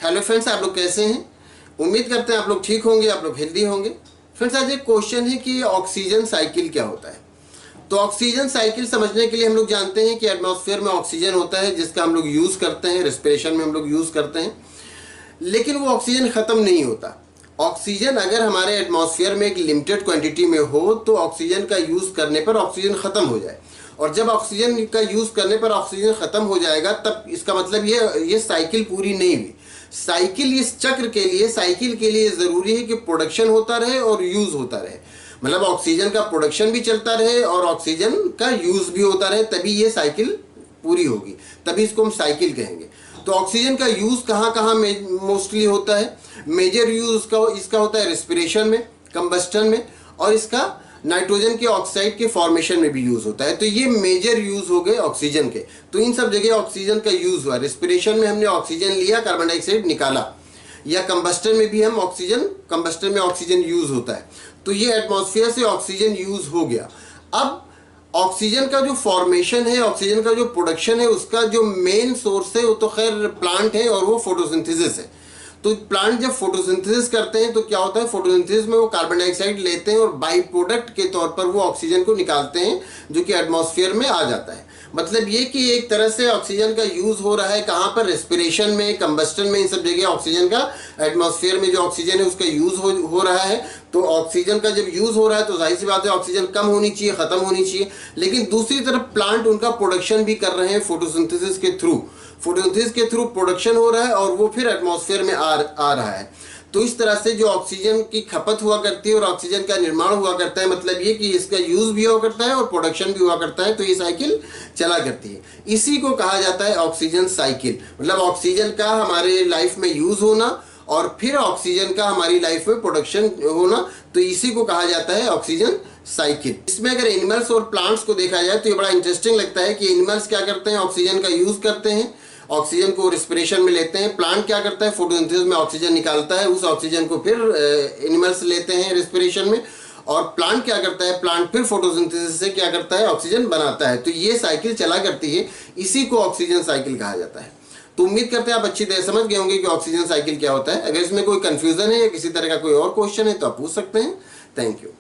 Hello friends, आप लोग कैसे हैं? उम्मीद करते हैं आप लोग ठीक होंगे, आप लोग हेल्दी होंगे। फ्रेंड्स, आज एक क्वेश्चन है कि ऑक्सीजन साइकिल क्या होता है। तो ऑक्सीजन साइकिल समझने के लिए हम लोग जानते हैं कि एटमॉस्फेयर में ऑक्सीजन होता है जिसका हम लोग यूज़ करते हैं, रेस्पिरेशन में हम लोग यूज़ करते हैं। लेकिन वो ऑक्सीजन ख़त्म नहीं होता। ऑक्सीजन अगर हमारे एटमॉस्फेयर में एक लिमिटेड क्वांटिटी में हो तो ऑक्सीजन का यूज़ करने पर ऑक्सीजन ख़त्म हो जाए, और जब ऑक्सीजन का यूज़ करने पर ऑक्सीजन ख़त्म हो जाएगा तब इसका मतलब ये साइकिल पूरी नहीं हुई। साइकिल, इस चक्र के लिए, साइकिल के लिए ज़रूरी है कि प्रोडक्शन होता रहे और यूज़ होता रहे। मतलब ऑक्सीजन का प्रोडक्शन भी चलता रहे और ऑक्सीजन का यूज़ भी होता रहे, तभी ये साइकिल पूरी होगी, तभी इसको हम साइकिल कहेंगे। तो ऑक्सीजन का यूज़ कहाँ कहाँ मोस्टली होता है? मेजर यूज़ इसका होता है रेस्पिरेशन में, कंबस्टन में, और इसका नाइट्रोजन के ऑक्साइड के फॉर्मेशन में भी यूज़ होता है। तो ये मेजर यूज़ हो गए ऑक्सीजन के। तो इन सब जगह ऑक्सीजन का यूज़ हुआ। रेस्पिरेशन में हमने ऑक्सीजन लिया, कार्बन डाइऑक्साइड निकाला, या कंबस्टन में भी हम कंबस्टन में ऑक्सीजन यूज़ होता है। तो ये एटमॉस्फेयर से ऑक्सीजन यूज़ हो गया। अब ऑक्सीजन का जो फॉर्मेशन है, ऑक्सीजन का जो प्रोडक्शन है, उसका जो मेन सोर्स है वो तो खैर प्लांट है, और वो फोटोसिंथेसिस है। तो प्लांट जब फोटोसिंथेसिस करते हैं तो क्या होता है, फोटोसिंथेसिस में वो कार्बन डाइऑक्साइड लेते हैं और बाई प्रोडक्ट के तौर पर वो ऑक्सीजन को निकालते हैं जो कि एटमॉस्फेयर में आ जाता है। मतलब ये कि एक तरह से ऑक्सीजन का यूज़ हो रहा है कहाँ पर? रेस्पिरेशन में, कंबस्टन में, इन सब जगह ऑक्सीजन का, एटमॉस्फेयर में जो ऑक्सीजन है उसका यूज़ हो रहा है। तो ऑक्सीजन का जब यूज़ हो रहा है तो जाहिर सी बात है ऑक्सीजन कम होनी चाहिए, ख़त्म होनी चाहिए। लेकिन दूसरी तरफ प्लांट उनका प्रोडक्शन भी कर रहे हैं फोटोसिंथेसिस के थ्रू। फोटोसिंथेसिस के थ्रू प्रोडक्शन हो रहा है और वो फिर एटमॉस्फेयर में आ रहा है। तो इस तरह से जो ऑक्सीजन की खपत हुआ करती है और ऑक्सीजन का निर्माण हुआ करता है, मतलब ये कि इसका यूज़ भी हुआ करता है और प्रोडक्शन भी हुआ करता है। तो ये साइकिल चला करती है। इसी को कहा जाता है ऑक्सीजन साइकिल। मतलब ऑक्सीजन का हमारे लाइफ में यूज़ होना और फिर ऑक्सीजन का हमारी लाइफ में प्रोडक्शन होना, तो इसी को कहा जाता है ऑक्सीजन साइकिल। इसमें अगर एनिमल्स और प्लांट्स को देखा जाए तो ये बड़ा इंटरेस्टिंग लगता है कि एनिमल्स क्या करते हैं, ऑक्सीजन का यूज़ करते हैं, ऑक्सीजन को रेस्पिरेशन में लेते हैं। प्लांट क्या करता है, फोटोसिंथेसिस में ऑक्सीजन निकालता है, उस ऑक्सीजन को फिर एनिमल्स लेते हैं रेस्पिरेशन में। और प्लांट क्या करता है, प्लांट फिर फोटोसिंथेसिस से क्या करता है, ऑक्सीजन बनाता है। तो ये साइकिल चला करती है, इसी को ऑक्सीजन साइकिल कहा जाता है। तो उम्मीद करते हैं आप अच्छी तरह समझ गए होंगे कि ऑक्सीजन साइकिल क्या होता है। अगर इसमें कोई कंफ्यूजन है या किसी तरह का कोई और क्वेश्चन है तो आप पूछ सकते हैं। Thank you.